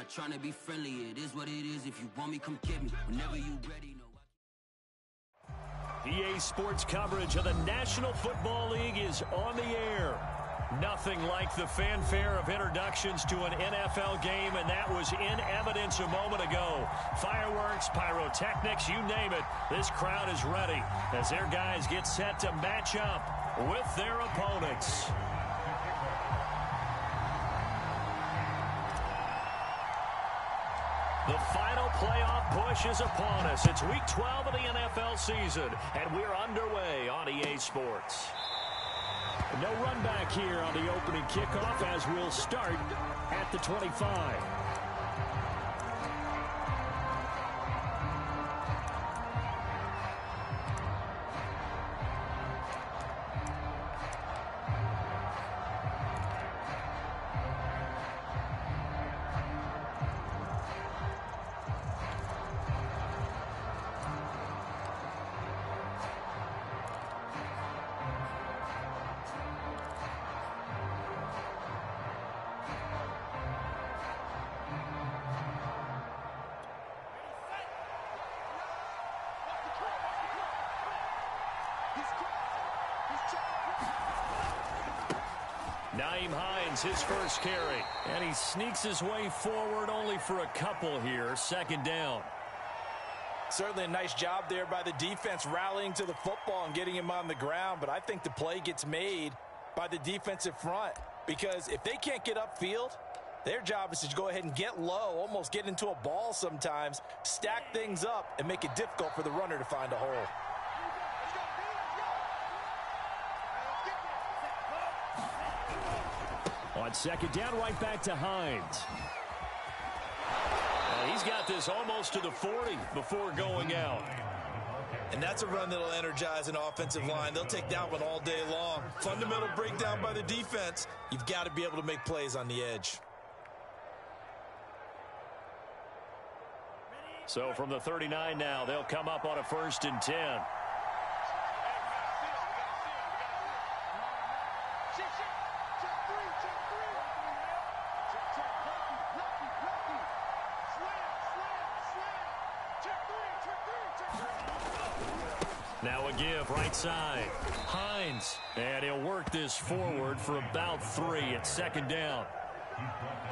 trying to be friendly. It is what it is. If you want me, come get me. Whenever you ready, no. EA Sports coverage of the National Football League is on the air. Nothing like the fanfare of introductions to an NFL game, and that was in evidence a moment ago. Fireworks, pyrotechnics, you name it. This crowd is ready as their guys get set to match up with their opponents. The final playoff push is upon us. It's Week 12 of the NFL season, and we're underway on EA Sports. No run back here on the opening kickoff as we'll start at the 25. His first carry, and he sneaks his way forward only for a couple here. Second down. Certainly a nice job there by the defense rallying to the football and getting him on the ground, but I think the play gets made by the defensive front because if they can't get upfield, their job is to go ahead and get low, almost get into a ball sometimes, stack things up, and make it difficult for the runner to find a hole. On second down, right back to Hines. And he's got this almost to the 40 before going out. And that's a run that'll energize an offensive line. They'll take that one all day long. Fundamental breakdown by the defense. You've got to be able to make plays on the edge. So from the 39 now, they'll come up on a 1st and 10. Now a give right side. Hines. And he'll work this forward for about 3 at second down.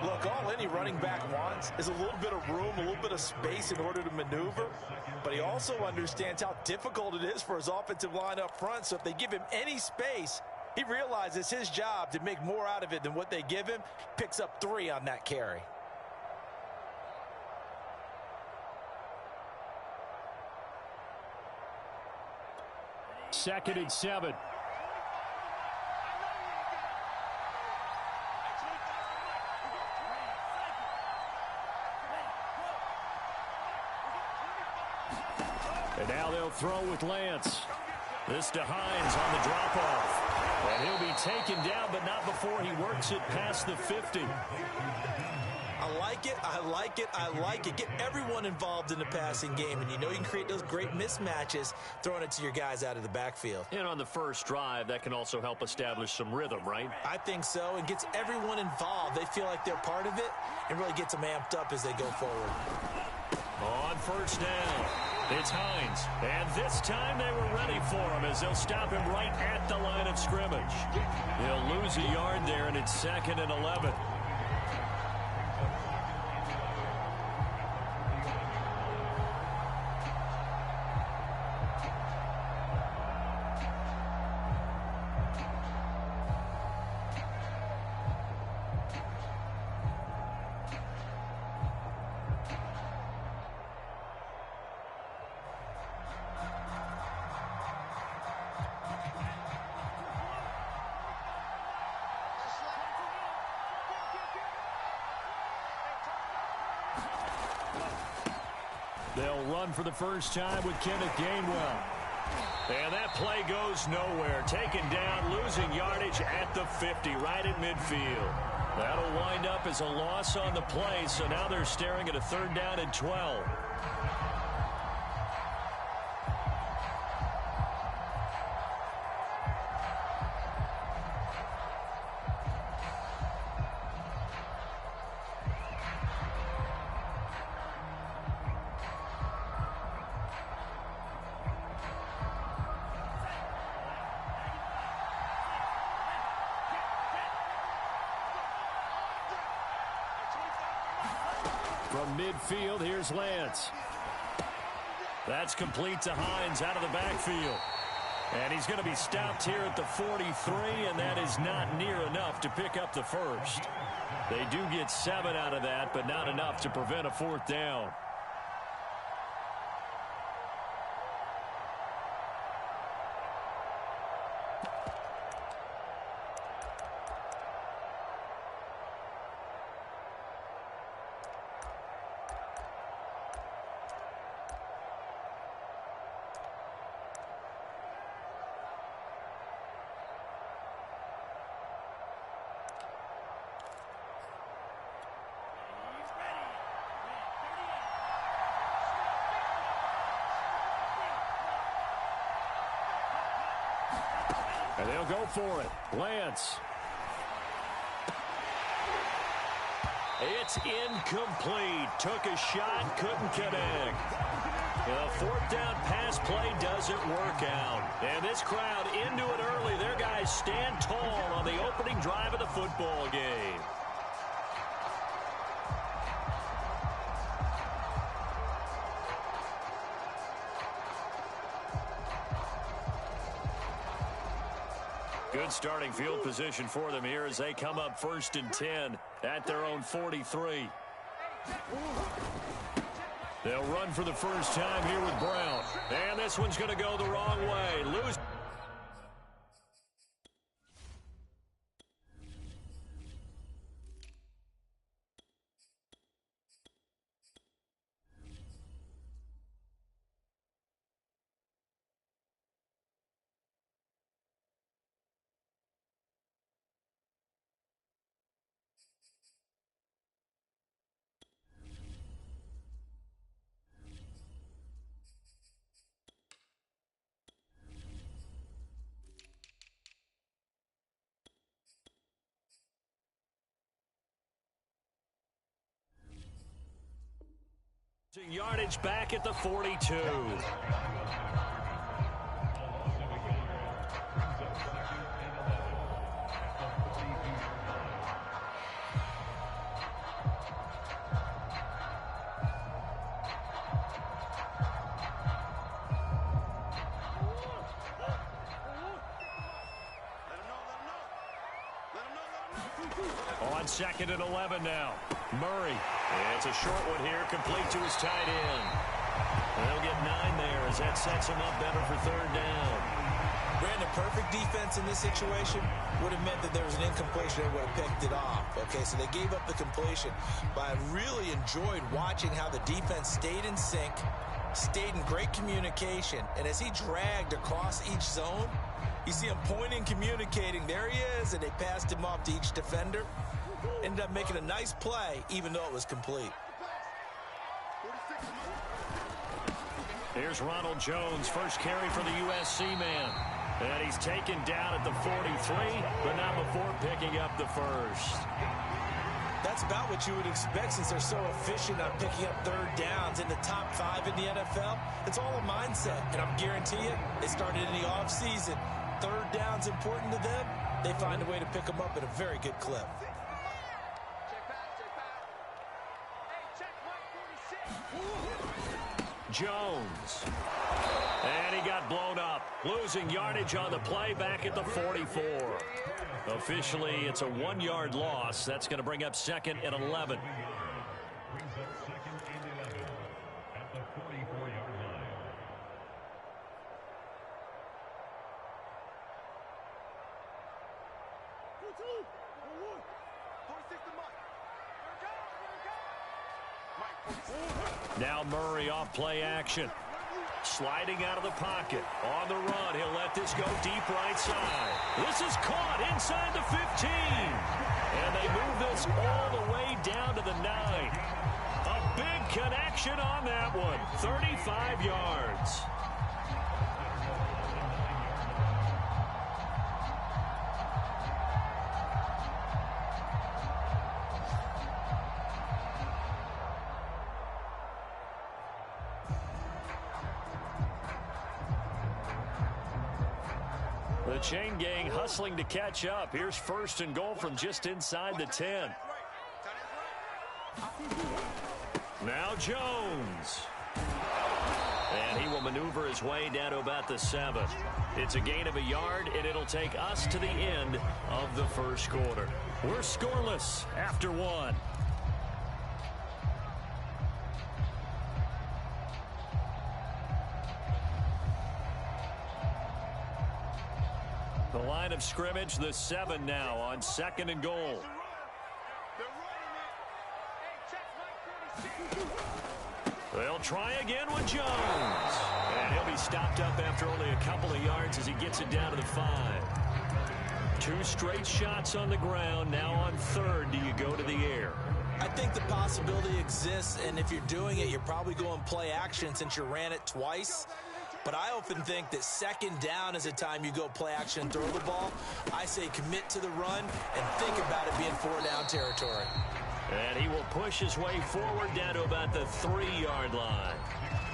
Look, all any running back wants is a little bit of room, a little bit of space in order to maneuver. But he also understands how difficult it is for his offensive line up front. So if they give him any space, he realizes his job to make more out of it than what they give him. Picks up 3 on that carry. Second and 7. And now they'll throw with Lance. This to Hines on the drop-off. And he'll be taken down, but not before he works it past the 50. I like it, I like it, I like it. Get everyone involved in the passing game, and you know you can create those great mismatches throwing it to your guys out of the backfield. And on the first drive, that can also help establish some rhythm, right? I think so, and gets everyone involved. They feel like they're part of it, and really gets them amped up as they go forward. On first down, it's Hines. And this time they were ready for him as they'll stop him right at the line of scrimmage. He'll lose a yard there, and it's 2nd and 11. They'll run for the first time with Kenneth Gainwell. And that play goes nowhere. Taken down, losing yardage at the 50, right at midfield. That'll wind up as a loss on the play, so now they're staring at a 3rd down and 12. From midfield, here's Lance. That's complete to Hines out of the backfield. And he's going to be stopped here at the 43, and that is not near enough to pick up the first. They do get 7 out of that, but not enough to prevent a 4th down. And they'll go for it. Lance. It's incomplete. Took a shot, couldn't connect. The 4th down pass play doesn't work out. And this crowd into it early. Their guys stand tall on the opening drive of the football game. Good starting field position for them here as they come up 1st and 10 at their own 43. They'll run for the first time here with Brown. And this one's going to go the wrong way. Lose. Yardage back at the 42. On 2nd and 11 now. Murray. It's a short one here, complete to his tight end. They'll get 9 there as that sets him up better for 3rd down. Brandon, perfect defense in this situation would have meant that there was an incompletion and would have picked it off. Okay, so they gave up the completion. But I really enjoyed watching how the defense stayed in sync, stayed in great communication, and as he dragged across each zone, you see him pointing, communicating. There he is, and they passed him off to each defender. Ended up making a nice play, even though it was complete. Here's Ronald Jones, first carry for the USC man. And he's taken down at the 43, but not before picking up the first. That's about what you would expect since they're so efficient on picking up 3rd downs in the top 5 in the NFL. It's all a mindset, and I'm guarantee you, they started in the offseason. 3rd down's important to them. They find a way to pick them up at a very good clip. Jones. And he got blown up. Losing yardage on the play back at the 44. Officially, it's a 1-yard loss. That's going to bring up 2nd and 11. Now Murray off play action. Sliding out of the pocket. On the run. He'll let this go deep right side. This is caught inside the 15. And they move this all the way down to the 9. A big connection on that one. 35 yards. The chain gang hustling to catch up. Here's 1st and goal from just inside the 10. Now Jones. And he will maneuver his way down to about the 7. It's a gain of a yard, and it'll take us to the end of the first quarter. We're scoreless after 1. The line of scrimmage, the 7 now on 2nd and goal. They'll try again with Jones. And he'll be stopped up after only a couple of yards as he gets it down to the 5. 2 straight shots on the ground. Now on 3rd, do you go to the air? I think the possibility exists, and if you're doing it, you're probably going play action since you ran it twice. But I often think that 2nd down is a time you go play action and throw the ball. I say commit to the run and think about it being 4-down territory. And he will push his way forward down to about the 3-yard line.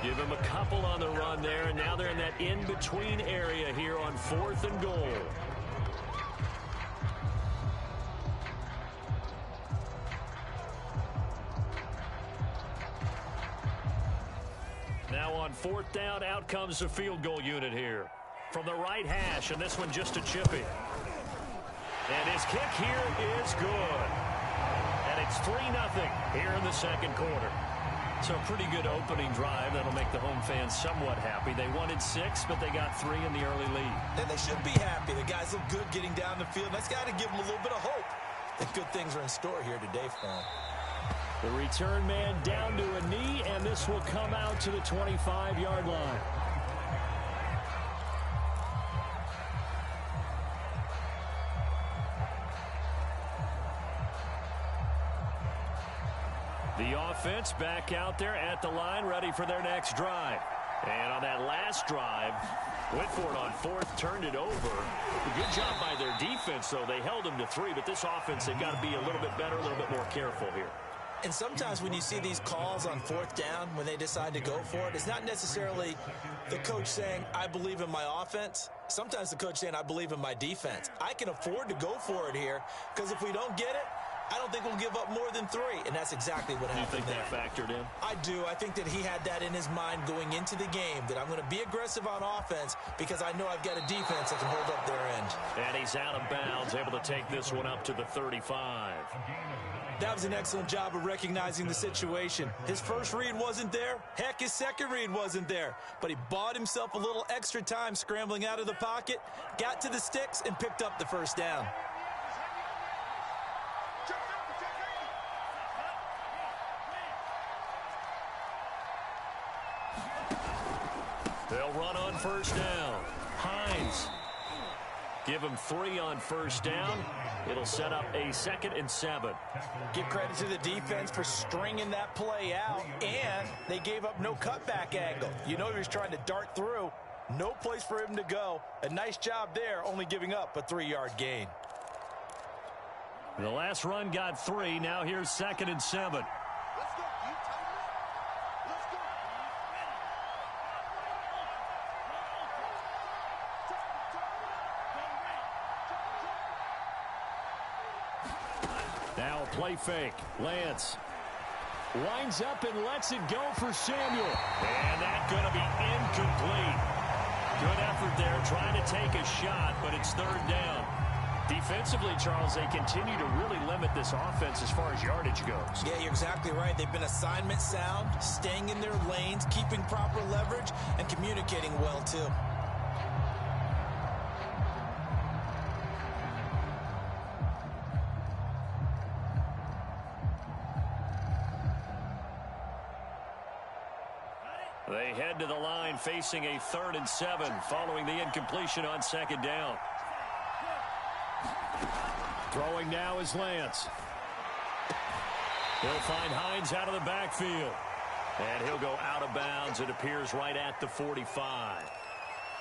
Give him a couple on the run there, and now they're in that in-between area here on 4th and goal. Now on 4th down, out comes the field goal unit here. From the right hash, and this one just a chippy. And his kick here is good. And it's 3-0 here in the 2nd quarter. So a pretty good opening drive. That'll make the home fans somewhat happy. They wanted 6, but they got 3 in the early lead. And they should be happy. The guys look good getting down the field. That's got to give them a little bit of hope that good things are in store here today for them. The return man down to a knee, and this will come out to the 25-yard line. The offense back out there at the line, ready for their next drive. And on that last drive, went for it on 4th, turned it over. A good job by their defense, though. They held them to 3, but this offense, they've got to be a little bit better, a little bit more careful here. And sometimes when you see these calls on 4th down, when they decide to go for it, it's not necessarily the coach saying, I believe in my offense. Sometimes the coach saying, I believe in my defense. I can afford to go for it here because if we don't get it, I don't think we'll give up more than 3, and that's exactly what happened. You think that factored in? I do. I think that he had that in his mind going into the game, that I'm going to be aggressive on offense because I know I've got a defense that can hold up their end. And he's out of bounds, able to take this one up to the 35. That was an excellent job of recognizing the situation. His first read wasn't there. Heck, his second read wasn't there. But he bought himself a little extra time scrambling out of the pocket, got to the sticks, and picked up the 1st down. They'll run on 1st down. Hines. Give him 3 on 1st down. It'll set up a 2nd and 7. Give credit to the defense for stringing that play out, and they gave up no cutback angle. You know he was trying to dart through. No place for him to go. A nice job there, only giving up a 3-yard gain. The last run got 3. Now here's 2nd and 7. Now a play fake. Lance winds up and lets it go for Samuel. And that's going to be incomplete. Good effort there trying to take a shot, but it's 3rd down. Defensively, Charles, they continue to really limit this offense as far as yardage goes. Yeah, you're exactly right. They've been assignment sound, staying in their lanes, keeping proper leverage, and communicating well, too. They head to the line facing a 3rd and 7 following the incompletion on 2nd down. Throwing now is Lance. He'll find Hines out of the backfield. And he'll go out of bounds. It appears right at the 45.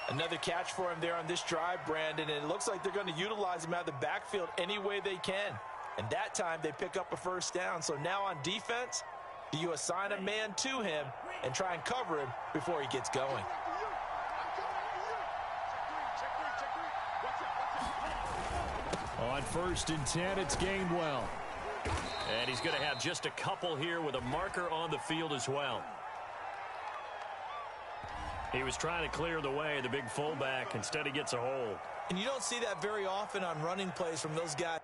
Another catch for him there on this drive, Brandon, and it looks like they're going to utilize him out of the backfield any way they can. And that time they pick up a 1st down. So now on defense, do you assign a man to him and try and cover him before he gets going? On 1st and 10, it's Gainwell. And he's going to have just a couple here with a marker on the field as well. He was trying to clear the way, the big fullback. Instead, he gets a hold. And you don't see that very often on running plays from those guys.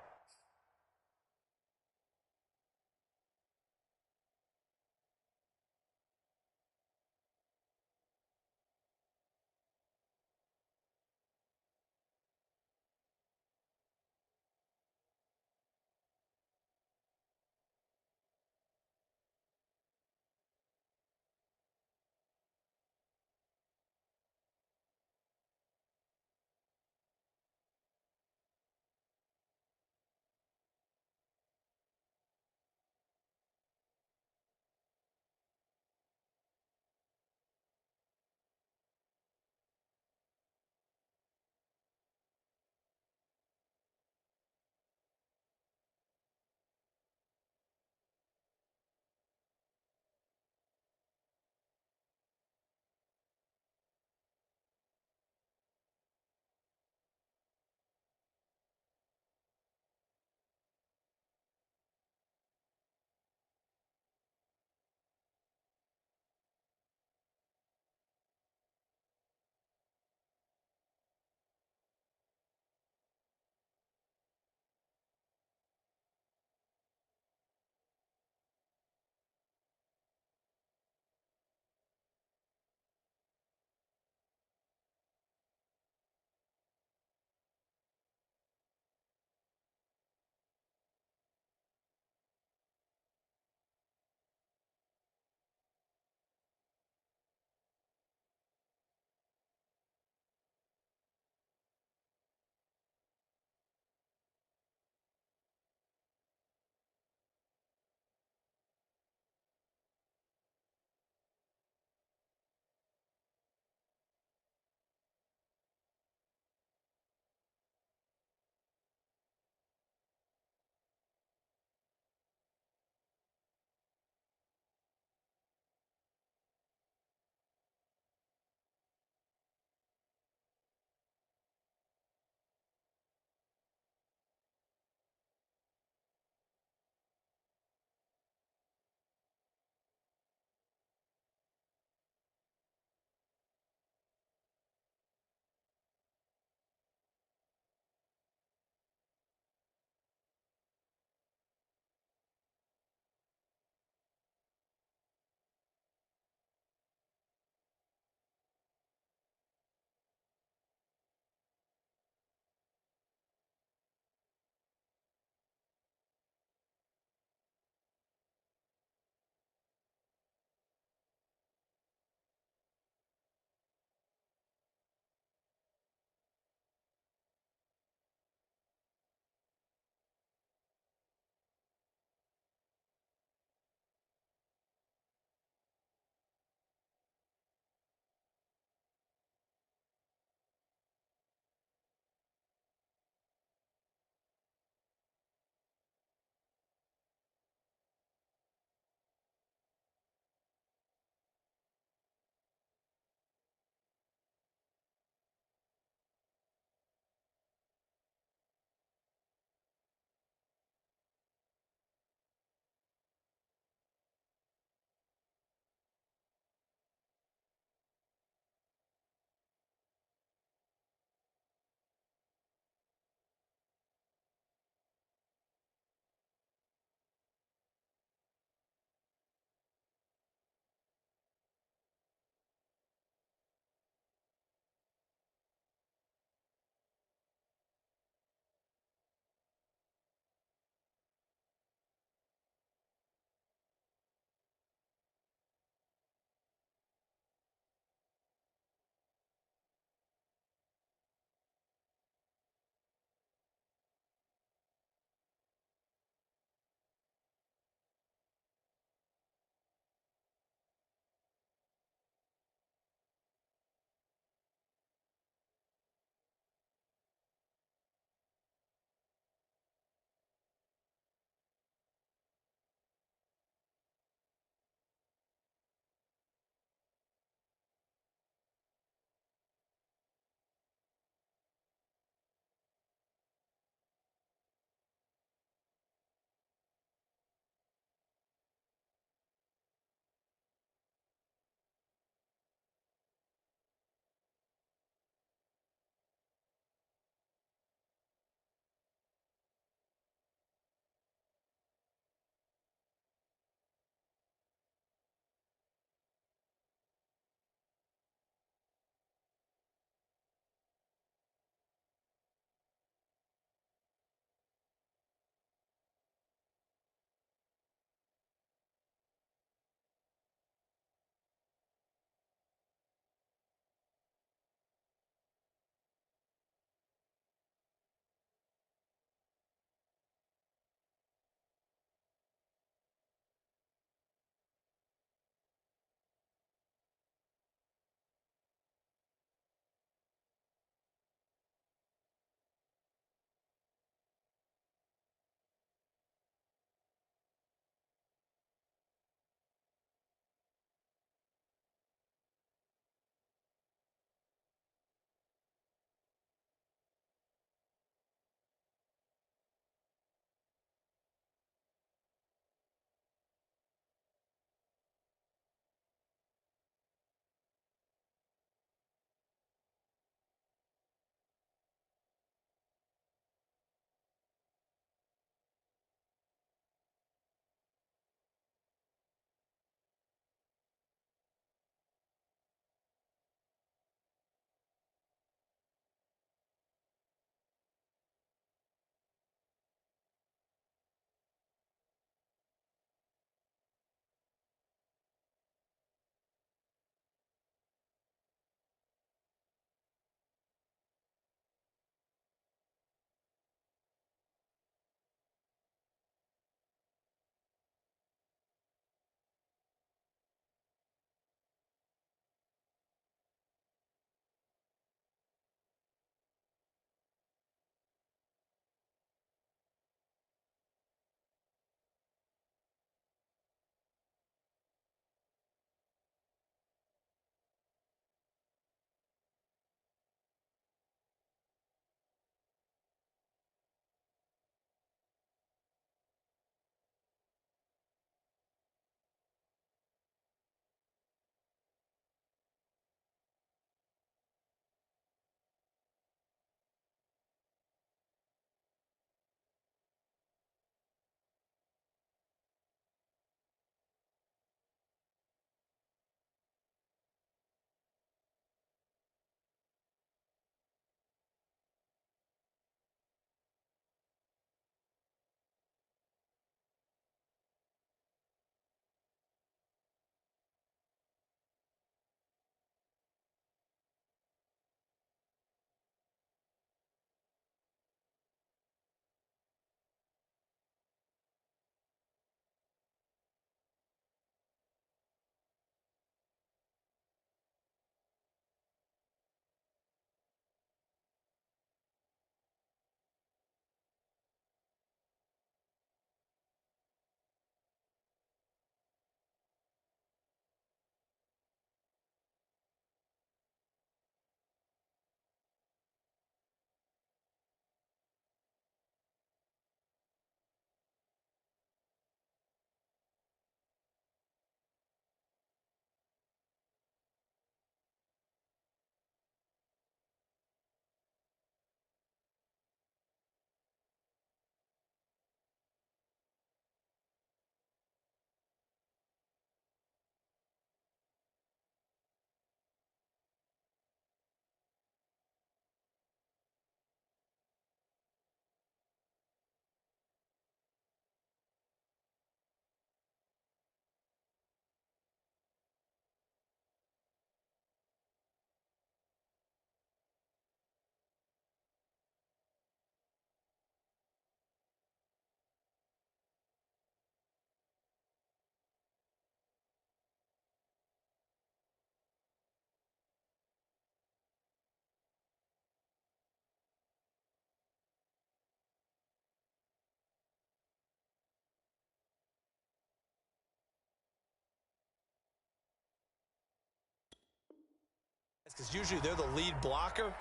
because usually they're the lead blocker.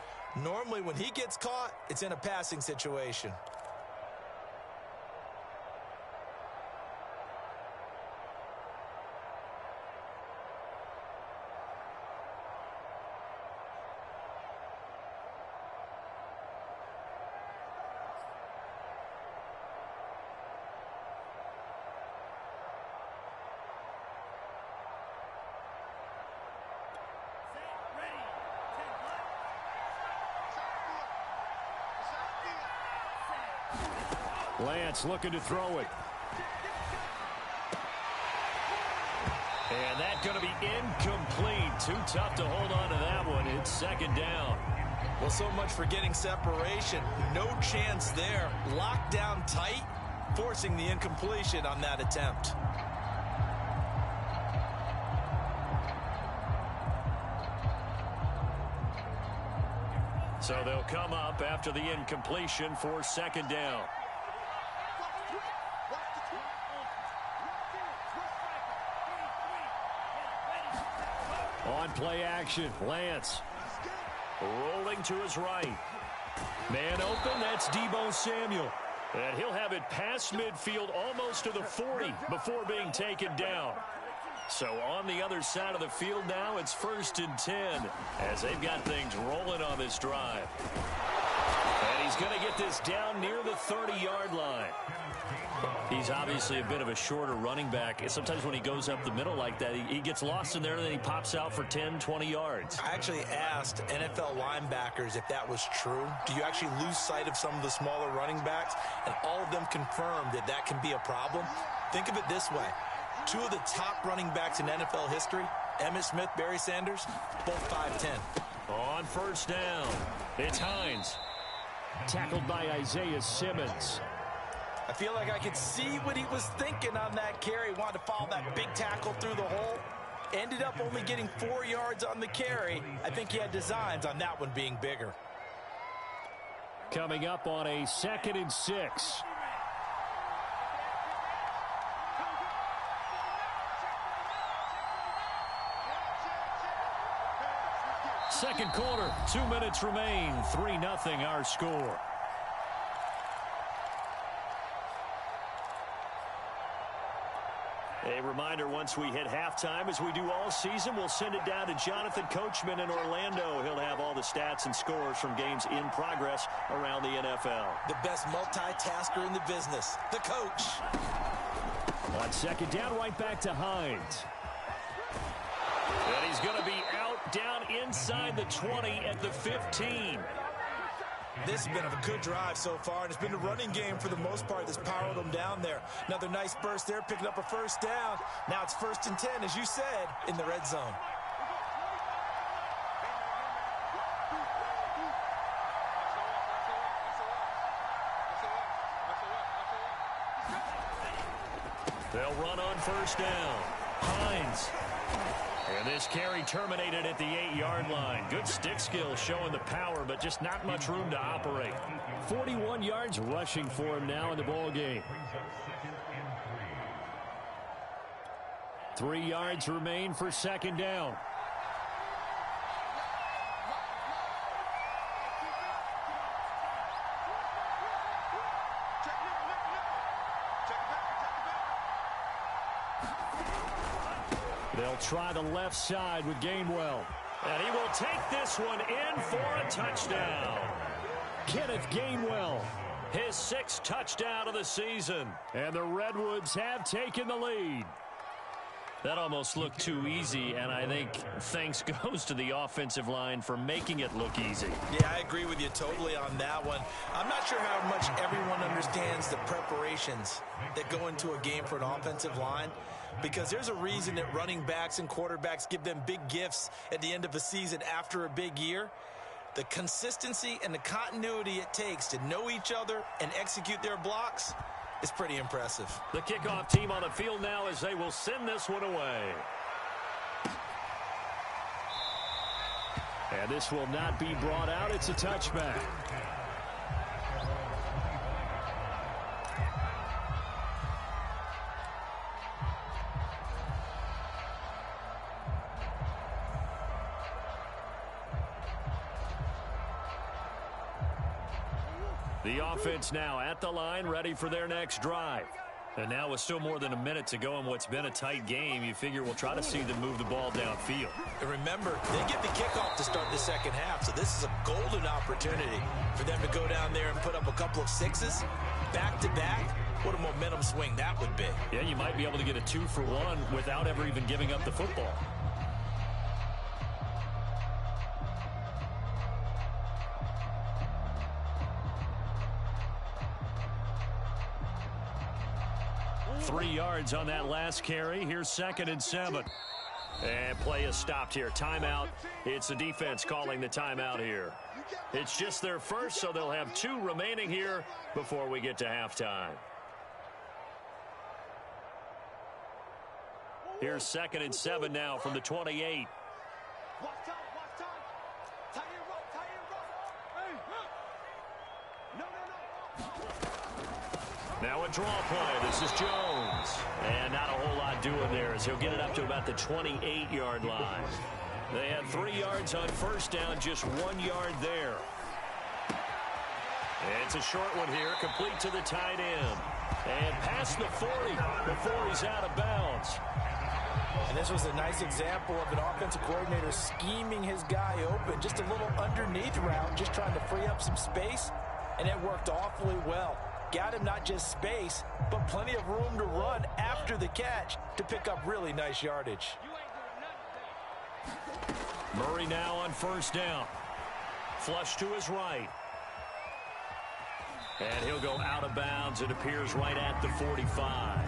Normally when he gets caught, it's in a passing situation. Lance looking to throw it. And that's going to be incomplete. Too tough to hold on to that one. It's second down. Well, so much for getting separation. No chance there. Locked down tight, forcing the incompletion on that attempt. So they'll come up after the incompletion for second down. On play action, Lance rolling to his right. Man open, that's Deebo Samuel. And he'll have it past midfield almost to the 40 before being taken down. So on the other side of the field now, it's 1st and 10 as they've got things rolling on this drive. And he's going to get this down near the 30-yard line. He's obviously a bit of a shorter running back. Sometimes when he goes up the middle like that, he gets lost in there and then he pops out for 10, 20 yards. I actually asked NFL linebackers if that was true. Do you actually lose sight of some of the smaller running backs? And all of them confirmed that that can be a problem. Think of it this way. 2 of the top running backs in NFL history, Emmitt Smith, Barry Sanders, both 5'10". On first down, it's Hines. Tackled by Isaiah Simmons. I feel like I could see what he was thinking on that carry. Wanted to follow that big tackle through the hole. Ended up only getting 4 yards on the carry. I think he had designs on that one being bigger. Coming up on a 2nd and 6. Second quarter, 2 minutes remain. 3-0 our score. A reminder, once we hit halftime, as we do all season, we'll send it down to Jonathan Coachman in Orlando. He'll have all the stats and scores from games in progress around the NFL. The best multitasker in the business, the coach. On second down, right back to Hines. And he's going to be out down inside the 20 at the 15. This has been a good drive so far, and it's been a running game for the most part that's powered them down there. Another nice burst there, picking up a first down. Now it's 1st and 10, as you said, in the red zone. They'll run on first down. Hines. And this carry terminated at the 8-yard line. Good stick skill showing the power, but just not much room to operate. 41 yards rushing for him now in the ball game. 3 yards remain for second down. They'll try the left side with Gainwell. And he will take this one in for a touchdown. Kenneth Gainwell, his 6th touchdown of the season. And the Redwoods have taken the lead. That almost looked too easy, and I think thanks goes to the offensive line for making it look easy. Yeah, I agree with you totally on that one. I'm not sure how much everyone understands the preparations that go into a game for an offensive line, because there's a reason that running backs and quarterbacks give them big gifts at the end of a season after a big year. The consistency and the continuity it takes to know each other and execute their blocks is pretty impressive. The kickoff team on the field now as they will send this one away. And this will not be brought out. It's a touchback. The offense now at the line, ready for their next drive. And now with still more than a minute to go in what's been a tight game, you figure we'll try to see them move the ball downfield. And remember, they get the kickoff to start the second half, so this is a golden opportunity for them to go down there and put up a couple of sixes back-to-back. What a momentum swing that would be. Yeah, you might be able to get a 2-for-1 without ever even giving up the football. Three yards on that last carry. Here's 2nd and 7. And play is stopped here. Timeout. It's the defense calling the timeout here. It's just their first, so they'll have 2 remaining here before we get to halftime. Here's 2nd and 7 now from the 28. Now a draw play. This is Jones. And not a whole lot doing there as he'll get it up to about the 28-yard line. They had 3 yards on first down, just 1 yard there. It's a short one here, complete to the tight end. And past the 40 before he's out of bounds. And this was a nice example of an offensive coordinator scheming his guy open. Just a little underneath route, just trying to free up some space. And it worked awfully well. Got him not just space, but plenty of room to run after the catch to pick up really nice yardage. Murray now on first down. Flush to his right. And he'll go out of bounds. It appears right at the 45.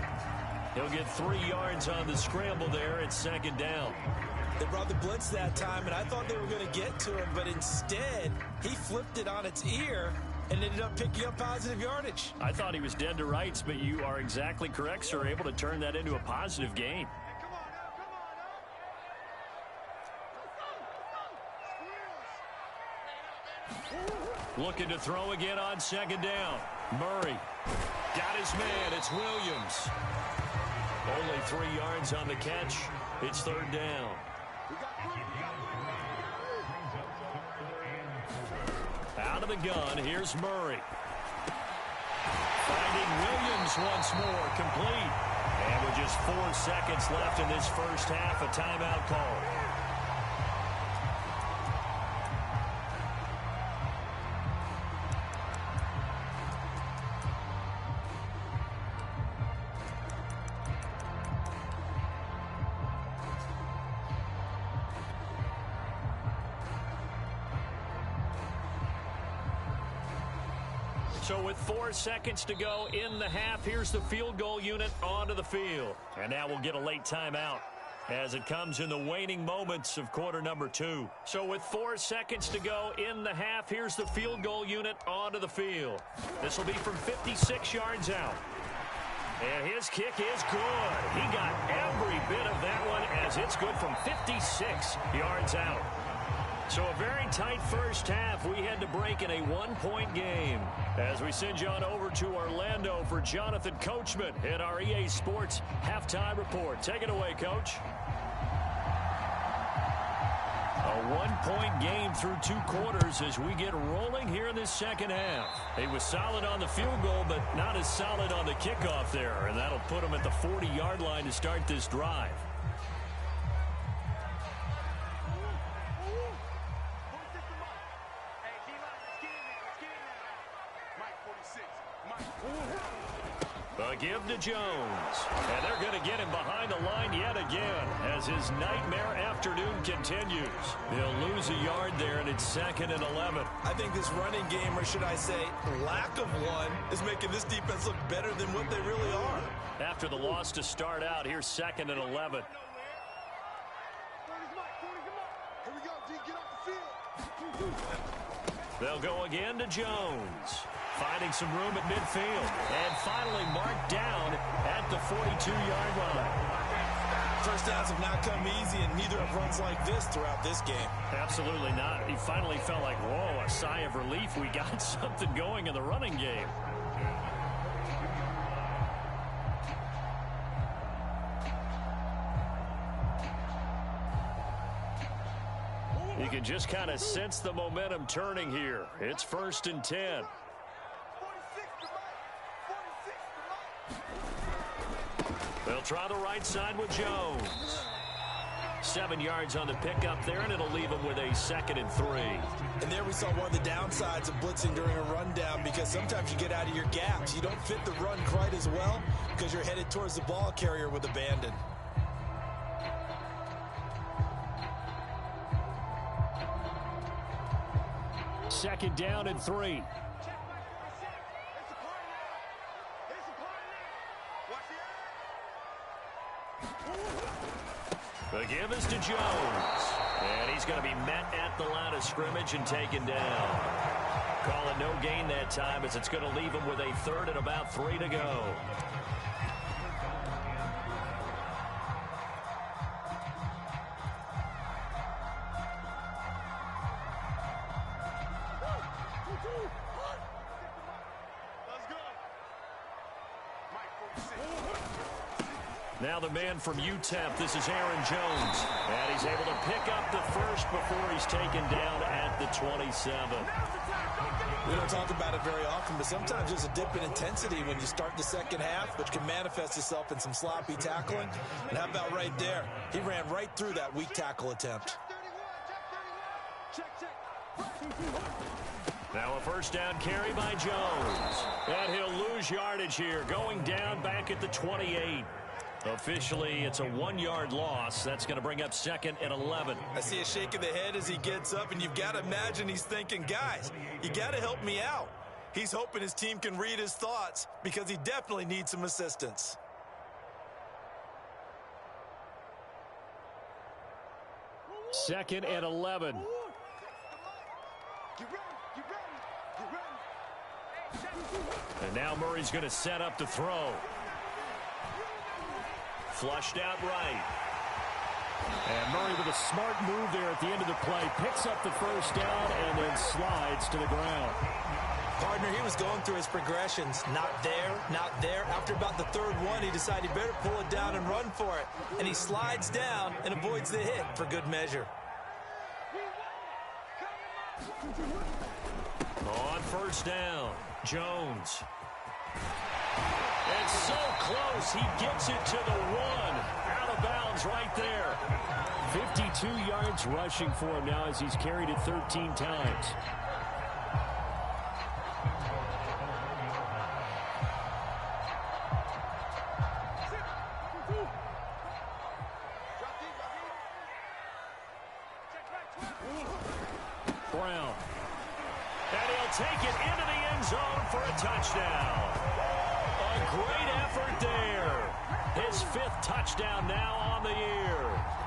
He'll get 3 yards on the scramble there at 2nd down. They brought the blitz that time, and I thought they were going to get to him, but instead, he flipped it on its ear and ended up picking up positive yardage. I thought he was dead to rights, but you are exactly correct, sir. Able to turn that into a positive gain. Looking to throw again on 2nd down. Murray got his man. It's Williams. Only 3 yards on the catch. It's 3rd down. Out of the gun, here's Murray. Finding Williams once more, complete. And with just 4 seconds left in this first half, a timeout call. So with 4 seconds to go in the half, here's the field goal unit onto the field. And now we'll get a late timeout as it comes in the waning moments of quarter number 2. So with 4 seconds to go in the half, here's the field goal unit onto the field. This will be from 56 yards out. And his kick is good. He got every bit of that one as it's good from 56 yards out. So a very tight first half. We had to break in a 1-point game. As we send you on over to Orlando for Jonathan Coachman in our EA Sports Halftime Report. Take it away, Coach. A 1-point game through 2 quarters as we get rolling here in this second half. He was solid on the field goal, but not as solid on the kickoff there. And that'll put him at the 40-yard line to start this drive. A give to Jones. And they're going to get him behind the line yet again as his nightmare afternoon continues. They'll lose a yard there, and it's 2nd and 11. I think this running game, or should I say lack of one, is making this defense look better than what they really are. After the loss to start out, here's 2nd and 11. They'll go again to Jones. Finding some room at midfield. And finally marked down at the 42-yard line. First downs have not come easy, and neither have runs like this throughout this game. Absolutely not. He finally felt like, whoa, a sigh of relief. We got something going in the running game. You can just kind of sense the momentum turning here. It's 1st and 10. They'll try the right side with Jones. 7 yards on the pickup there, and it'll leave them with a 2nd and 3. And there we saw one of the downsides of blitzing during a rundown, because sometimes you get out of your gaps. You don't fit the run quite as well because you're headed towards the ball carrier with abandon. Second down and 3. The give is to Jones. And he's going to be met at the line of scrimmage and taken down. Call it no gain that time, as it's going to leave him with a 3rd and about 3 to go. Now the man from UTEP, this is Aaron Jones. And he's able to pick up the first before he's taken down at the 27. We don't talk about it very often, but sometimes there's a dip in intensity when you start the second half, which can manifest itself in some sloppy tackling. And how about right there? He ran right through that weak tackle attempt. Now a first down carry by Jones. And he'll lose yardage here, going down back at the 28. Officially, it's a 1-yard loss. That's going to bring up 2nd and 11. I see a shake of the head as he gets up, and you've got to imagine he's thinking, guys, you got to help me out. He's hoping his team can read his thoughts, because he definitely needs some assistance. Second and 11. And now Murray's going to set up to throw. Flushed out right. And Murray with a smart move there at the end of the play. Picks up the first down and then slides to the ground. Partner, he was going through his progressions. Not there, not there. After about the 3rd one, he decided he better pull it down and run for it. And he slides down and avoids the hit for good measure. On first down, Jones. And so close, he gets it to the 1. Out of bounds right there. 52 yards rushing for him now as he's carried it 13 times. Brown. And he'll take it into the end zone for a touchdown. A great effort there. His 5th touchdown now on the year.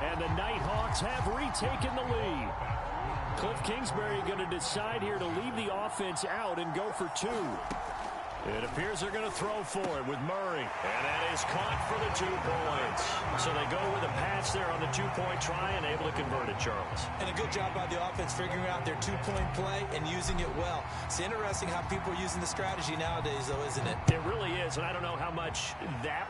And the Nighthawks have retaken the lead. Cliff Kingsbury going to decide here to leave the offense out and go for 2. It appears they're going to throw for it with Murray. And that is caught for the 2 points. So they go with a pass there on the 2-point try and able to convert it, Charles. And a good job by the offense figuring out their 2-point play and using it well. It's interesting how people are using the strategy nowadays, though, isn't it? It really is, and I don't know how much that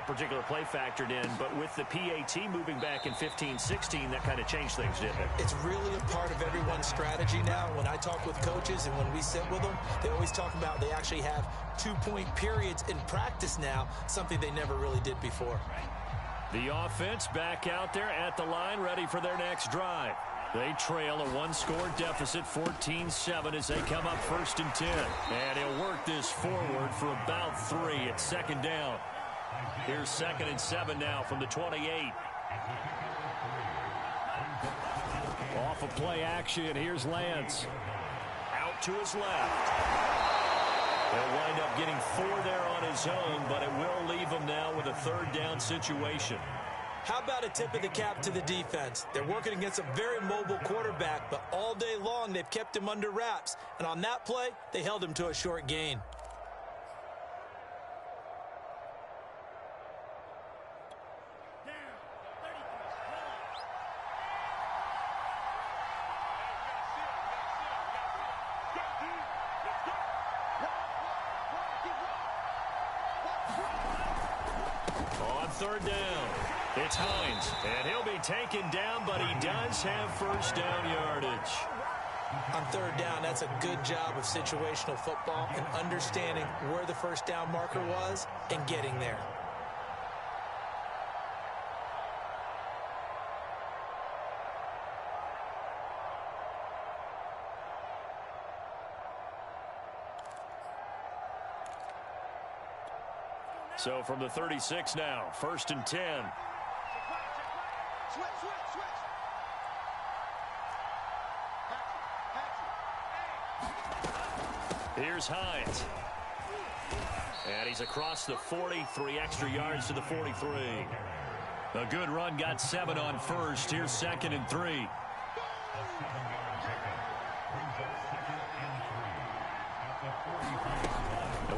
particular play factored in, but with the PAT moving back in 15-16, that kind of changed things, didn't it? It's really a part of everyone's strategy now. When I talk with coaches and when we sit with them, they always talk about they actually have 2-point periods in practice now, something they never really did before. The offense back out there at the line, ready for their next drive. They trail a 1-score deficit, 14-7, as they come up 1st and 10. And he'll work this forward for about 3 at 2nd down. Here's 2nd and 7 now from the 28. Off of play action, here's Lance. Out to his left. He'll wind up getting 4 there on his own, but it will leave him now with a 3rd down situation. How about a tip of the cap to the defense? They're working against a very mobile quarterback, but all day long they've kept him under wraps. And on that play, they held him to a short gain. On 3rd down, it's Hines, and he'll be taken down, but he does have 1st down yardage. On 3rd down, that's a good job of situational football and understanding where the 1st down marker was and getting there. So from the 36 now, 1st and 10. Here's Hines. And he's across the 40, 3 extra yards to the 43. A good run, got 7 on first. Here's 2nd and 3.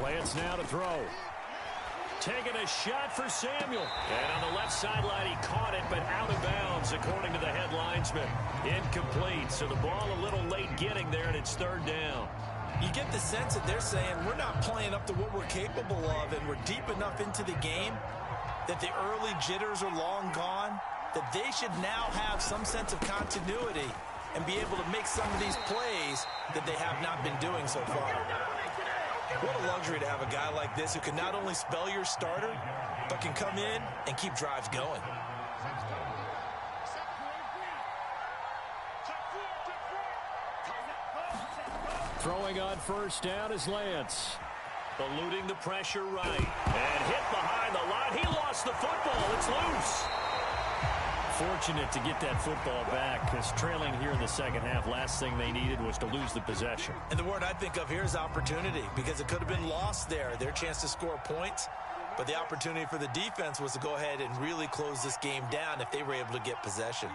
Lance now to throw. Taking a shot for Samuel. And on the left sideline, he caught it, but out of bounds, according to the head linesman. Incomplete, so the ball a little late getting there, and it's 3rd down. You get the sense that they're saying we're not playing up to what we're capable of, and we're deep enough into the game that the early jitters are long gone, that they should now have some sense of continuity and be able to make some of these plays that they have not been doing so far. What a luxury to have a guy like this who can not only spell your starter, but can come in and keep drives going. Throwing on 1st down is Lance. Eluding the pressure right. And hit behind the line. He lost the football. It's loose. Fortunate to get that football back, because trailing here in the second half, last thing they needed was to lose the possession. And the word I think of here is opportunity, because it could have been lost there, their chance to score points. But the opportunity for the defense was to go ahead and really close this game down if they were able to get possession.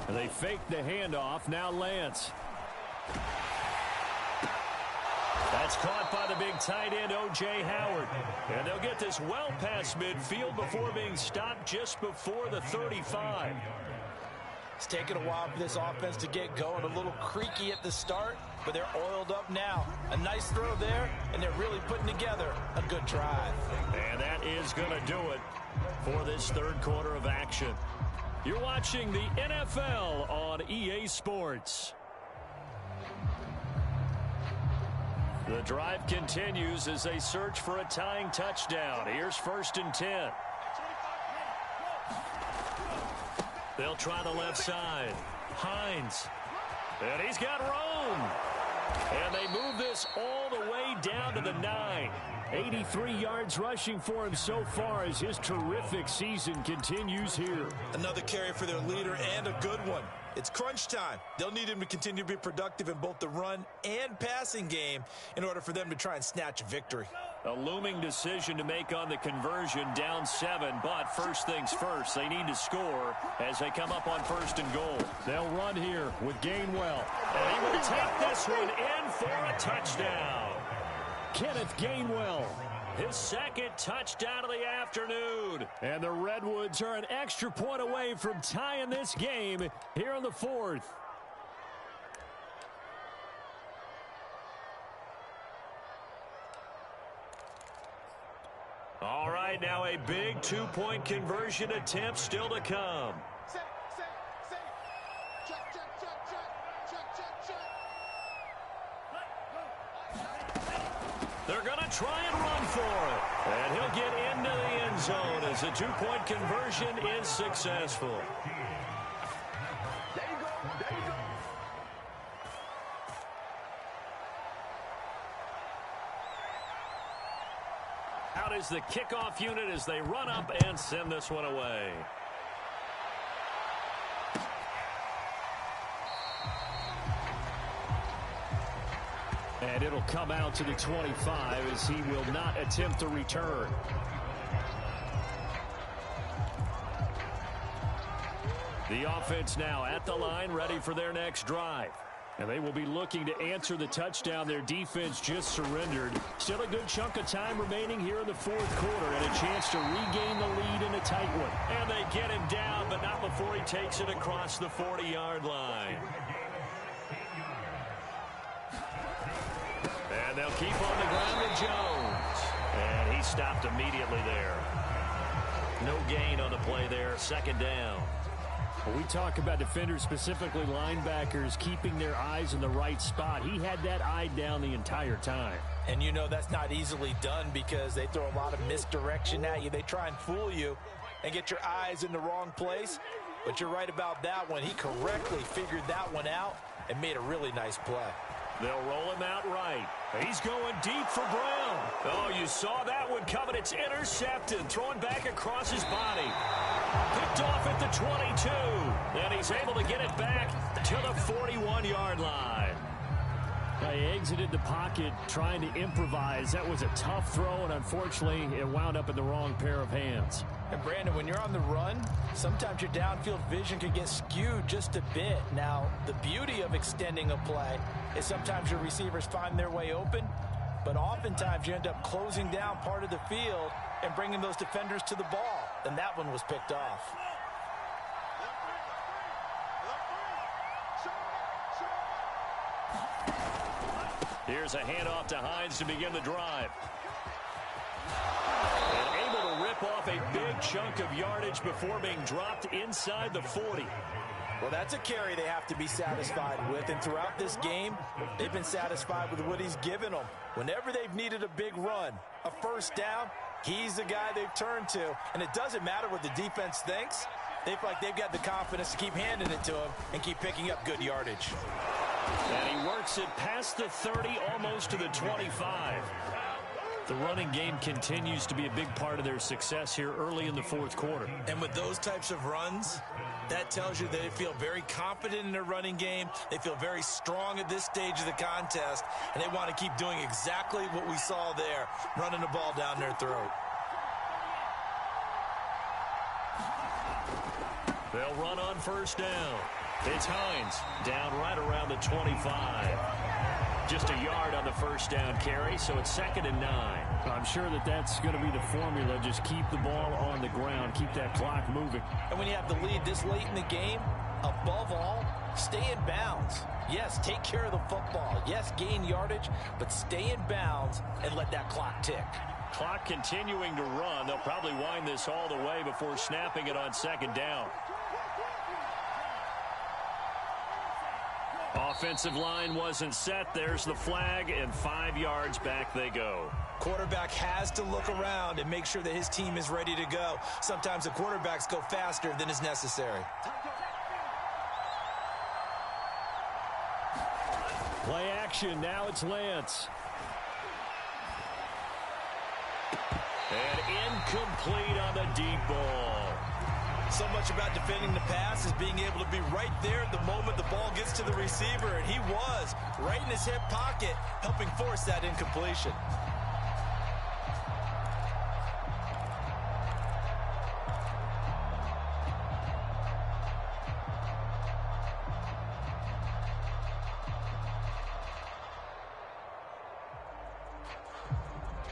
They fake the handoff. Now Lance. That's caught by the big tight end, O.J. Howard. And they'll get this well past midfield before being stopped just before the 35. It's taken a while for this offense to get going. A little creaky at the start, but they're oiled up now. A nice throw there, and they're really putting together a good drive. And that is going to do it for this 3rd quarter of action. You're watching the NFL on EA Sports. The drive continues as they search for a tying touchdown. Here's 1st and 10. They'll try the left side. Hines. And he's got room. And they move this all the way down to the 9. 83 yards rushing for him so far as his terrific season continues here. Another carry for their leader, and a good one. It's crunch time. They'll need him to continue to be productive in both the run and passing game in order for them to try and snatch a victory. A looming decision to make on the conversion, down 7, but first things first, they need to score as they come up on 1st and goal. They'll run here with Gainwell. And he will take this one in for a touchdown. Kenneth Gainwell, his 2nd touchdown of the afternoon. And the Redwoods are an extra point away from tying this game here in the 4th. All right, now a big 2-point conversion attempt still to come. They're going to try and run for it. And he'll get into the end zone as the 2-point conversion is successful. There you go. There you go. Out is the kickoff unit as they run up and send this one away. And it'll come out to the 25 as he will not attempt to return. The offense now at the line, ready for their next drive. And they will be looking to answer the touchdown their defense just surrendered. Still a good chunk of time remaining here in the 4th quarter and a chance to regain the lead in a tight one. And they get him down, but not before he takes it across the 40-yard line. And they'll keep on the ground with Jones. And he stopped immediately there. No gain on the play there. Second down. When we talk about defenders, specifically linebackers, keeping their eyes in the right spot, he had that eye down the entire time. And you know that's not easily done because they throw a lot of misdirection at you. They try and fool you and get your eyes in the wrong place. But you're right about that one. He correctly figured that one out and made a really nice play. They'll roll him out right. He's going deep for Brown. Oh, you saw that one coming. It's intercepted. Thrown back across his body. Picked off at the 22. And he's able to get it back to the 41-yard line. He exited the pocket trying to improvise. That was a tough throw, and unfortunately, it wound up in the wrong pair of hands. And Brandon, when you're on the run, sometimes your downfield vision can get skewed just a bit. Now, the beauty of extending a play is sometimes your receivers find their way open, but oftentimes you end up closing down part of the field and bringing those defenders to the ball. And that one was picked off. Here's a handoff to Hines to begin the drive. And able to rip off a big chunk of yardage before being dropped inside the 40. Well, that's a carry they have to be satisfied with. And throughout this game, they've been satisfied with what he's given them. Whenever they've needed a big run, a first down, he's the guy they've turned to. And it doesn't matter what the defense thinks. They feel like they've got the confidence to keep handing it to him and keep picking up good yardage. And he works it past the 30, almost to the 25. The running game continues to be a big part of their success here early in the fourth quarter. And with those types of runs, that tells you they feel very confident in their running game. They feel very strong at this stage of the contest, and they want to keep doing exactly what we saw there, running the ball down their throat. They'll run on first down. It's Hines down right around the 25. Just a yard on the first down carry, so it's 2nd and 9. I'm sure that's going to be the formula. Just keep the ball on the ground. Keep that clock moving. And when you have the lead this late in the game, above all, stay in bounds. Yes, take care of the football. Yes, gain yardage, but stay in bounds and let that clock tick. Clock continuing to run. They'll probably wind this all the way before snapping it on 2nd down. Offensive line wasn't set. There's the flag, and 5 yards back they go. Quarterback has to look around and make sure that his team is ready to go. Sometimes the quarterbacks go faster than is necessary. Play action. Now it's Lance. And incomplete on the deep ball. So much about defending the pass is being able to be right there at the moment the ball gets to the receiver, and he was right in his hip pocket, helping force that incompletion.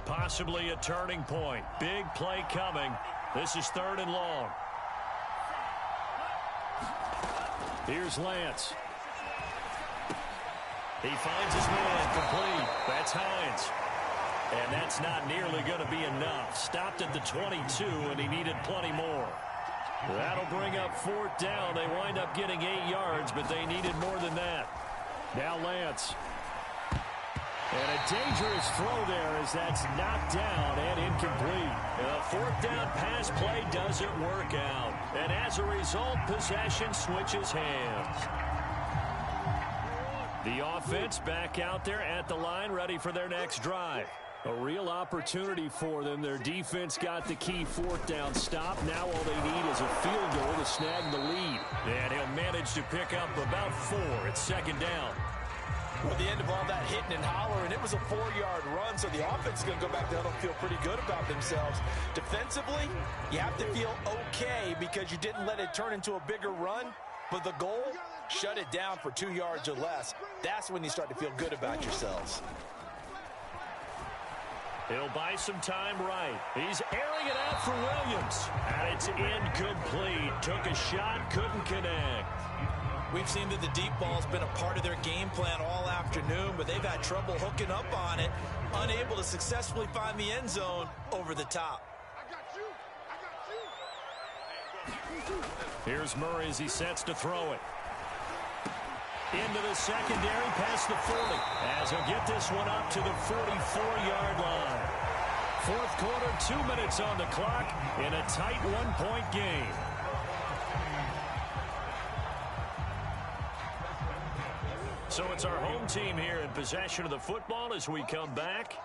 Possibly a turning point. Big play coming. This is 3rd and long. Here's Lance. He finds his man complete. That's Hines. And that's not nearly going to be enough. Stopped at the 22, and he needed plenty more. That'll bring up 4th down. They wind up getting 8 yards, but they needed more than that. Now Lance. And a dangerous throw there as that's knocked down and incomplete. A 4th down pass play doesn't work out. And as a result, possession switches hands. The offense back out there at the line, ready for their next drive. A real opportunity for them. Their defense got the key 4th down stop. Now all they need is a field goal to snag the lead. And he'll manage to pick up about 4 at 2nd down. At the end of all that hitting and hollering, it was a 4-yard run, so the offense is going to go back there and feel pretty good about themselves. Defensively, you have to feel okay because you didn't let it turn into a bigger run, but the goal, shut it down for 2 yards or less. That's when you start to feel good about yourselves. He'll buy some time right. He's airing it out for Williams. And it's incomplete. Took a shot, couldn't connect. We've seen that the deep ball's been a part of their game plan all afternoon, but they've had trouble hooking up on it, unable to successfully find the end zone over the top. Here's Murray as he sets to throw it. Into the secondary, past the 40. As he'll get this one up to the 44-yard line. Fourth quarter, 2 minutes on the clock in a tight one-point game. So it's our home team here in possession of the football as we come back.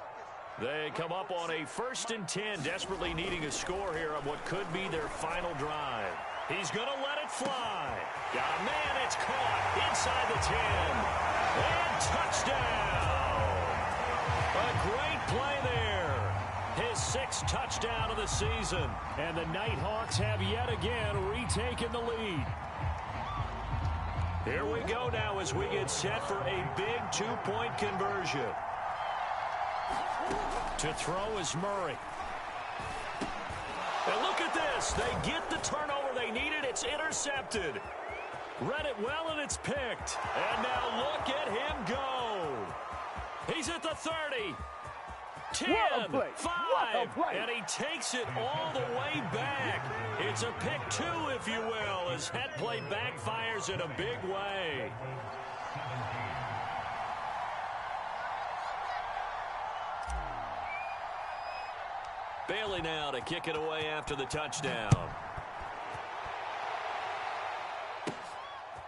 They come up on a 1st and 10, desperately needing a score here on what could be their final drive. He's going to let it fly. Got a man, it's caught inside the 10. And touchdown. A great play there. His 6th touchdown of the season. And the Nighthawks have yet again retaken the lead. Here we go now as we get set for a big 2-point conversion. To throw is Murray. And look at this. They get the turnover they needed. It's intercepted. Read it well, and it's picked. And now look at him go. He's at the 30. 10, 5, and he takes it all the way back. It's a pick 2, if you will, as that play backfires in a big way. Bailey now to kick it away after the touchdown.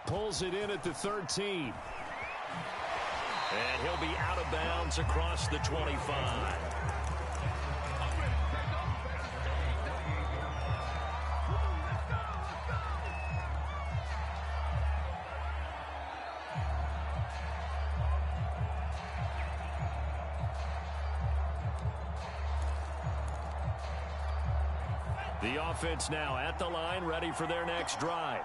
Pulls it in at the 13. And he'll be out of bounds across the 25. The offense now at the line, ready for their next drive.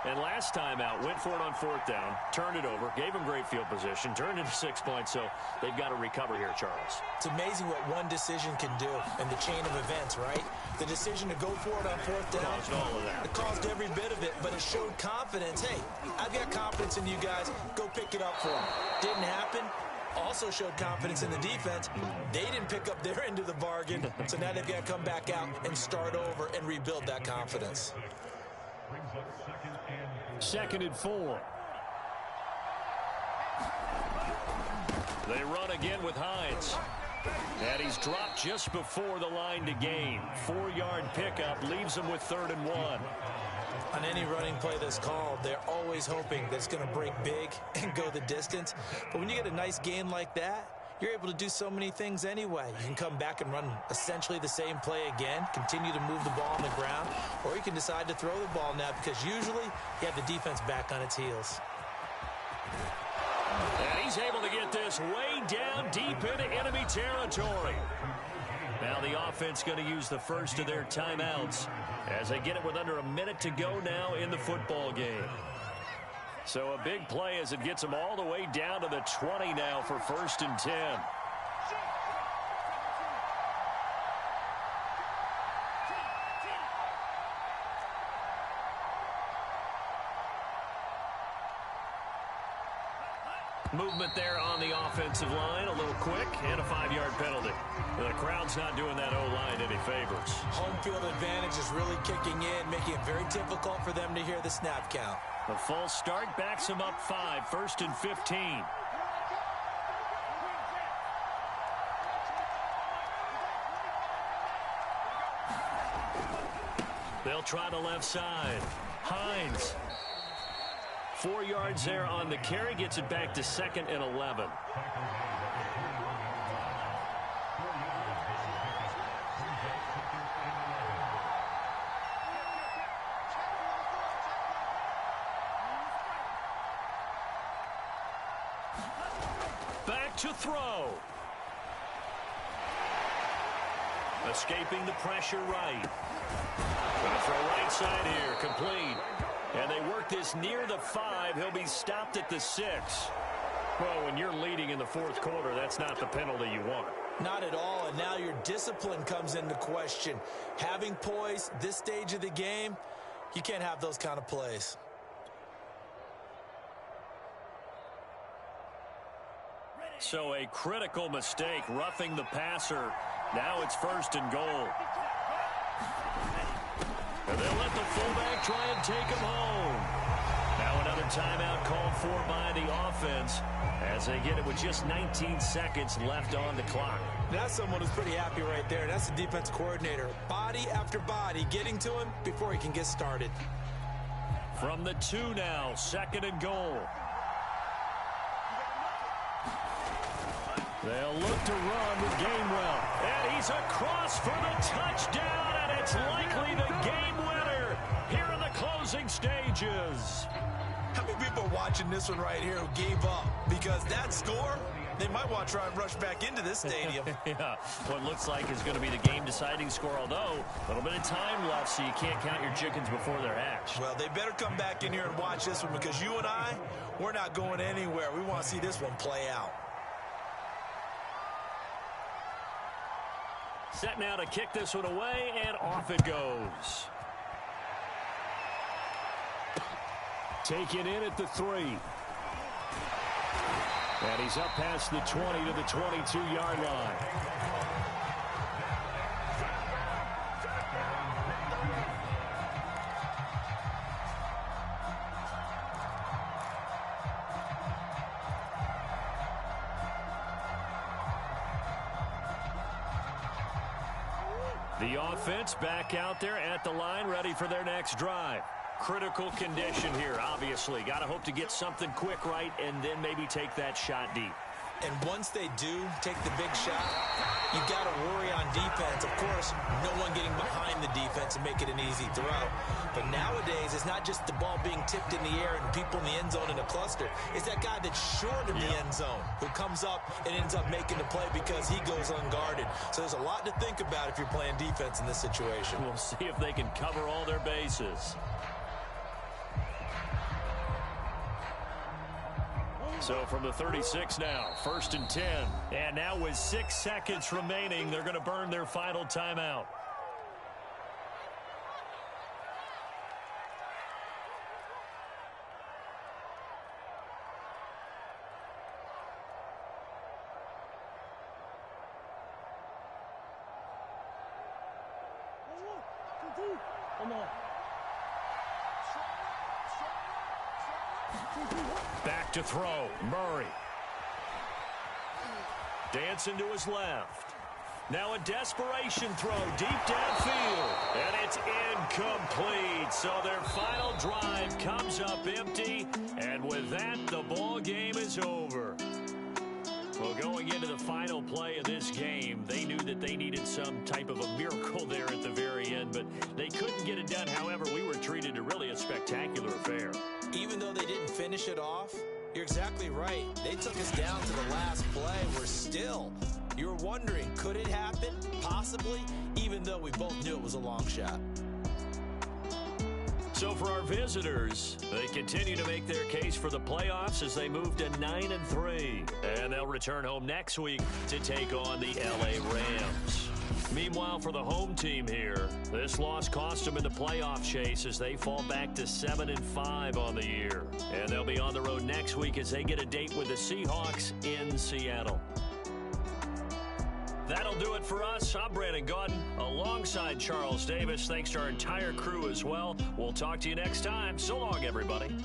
And last time out, went for it on 4th down, turned it over, gave them great field position, turned it to 6 points, so they've got to recover here, Charles. It's amazing what one decision can do in the chain of events, right? The decision to go for it on 4th down. Caused all of that. It caused every bit of it, but it showed confidence. Hey, I've got confidence in you guys. Go pick it up for them. Didn't happen. Also showed confidence in the defense. They didn't pick up their end of the bargain, so now they've got to come back out and start over and rebuild that confidence. 2nd and 4. They run again with Hines. And he's dropped just before the line to gain. 4-yard pickup leaves him with 3rd and 1. On any running play that's called, they're always hoping that it's going to break big and go the distance. But when you get a nice gain like that, you're able to do so many things anyway. You can come back and run essentially the same play again, continue to move the ball on the ground, or you can decide to throw the ball now because usually you have the defense back on its heels. And he's able to get this way down deep into enemy territory. Now the offense going to use the first of their timeouts as they get it with under a minute to go now in the football game. So a big play as it gets them all the way down to the 20 now for 1st and 10. Movement there on the offensive line, a little quick, and a 5-yard penalty. The crowd's not doing that O-line any favors. Home field advantage is really kicking in, making it very difficult for them to hear the snap count. A false start backs him up 5, 1st and 15. They'll try the left side. Hines. 4 yards there on the carry, gets it back to 2nd and 11. Back to throw. Escaping the pressure right. Gonna throw right side here, complete. And they work this near the 5. He'll be stopped at the 6. Well, when you're leading in the 4th quarter, that's not the penalty you want. Not at all, and now your discipline comes into question. Having poise this stage of the game, you can't have those kind of plays. So a critical mistake, roughing the passer. Now it's 1st and goal. And they'll let the fullback try and take him home. Now another timeout called for by the offense as they get it with just 19 seconds left on the clock. That's someone who's pretty happy right there. That's the defense coordinator. Body after body getting to him before he can get started. From the 2 now, 2nd and goal. They'll look to run with Gainwell. And he's across for the touchdown, and it's likely the game winner here in the closing stages. How many people are watching this one right here who gave up? Because that score, they might want to try and rush back into this stadium. Yeah, what looks like is going to be the game-deciding score, although a little bit of time left, so you can't count your chickens before they're hatched. Well, they better come back in here and watch this one, because you and I, we're not going anywhere. We want to see this one play out. Set now to kick this one away, and off it goes. Taken in at the 3. And he's up past the 20 to the 22-yard line. The offense back out there at the line, ready for their next drive. Critical condition here, obviously. Got to hope to get something quick right and then maybe take that shot deep. And once they do take the big shot, you got to worry on defense. Of course, no one getting behind the defense and make it an easy throw. But nowadays, it's not just the ball being tipped in the air and people in the end zone in a cluster. It's that guy that's short of the end zone who comes up and ends up making the play because he goes unguarded. So there's a lot to think about if you're playing defense in this situation. We'll see if they can cover all their bases. So from the 36 now, 1st and 10. And now with 6 seconds remaining, they're going to burn their final timeout. Back to throw, Murray. Dancing to his left. Now a desperation throw deep downfield. And it's incomplete. So their final drive comes up empty. And with that, the ball game is over. Well, going into the final play of this game, they knew that they needed some type of a miracle there at the very end, but they couldn't get it done. However, we were treated to really a spectacular affair. Even though they didn't finish it off, you're exactly right. They took us down to the last play. We're still, you're wondering, could it happen? Possibly, even though we both knew it was a long shot. So for our visitors, they continue to make their case for the playoffs as they move to 9-3. And they'll return home next week to take on the LA Rams. Meanwhile, for the home team here, this loss cost them in the playoff chase as they fall back to 7-5 on the year. And they'll be on the road next week as they get a date with the Seahawks in Seattle. That'll do it for us. I'm Brandon Gaudin alongside Charles Davis. Thanks to our entire crew as well. We'll talk to you next time. So long, everybody.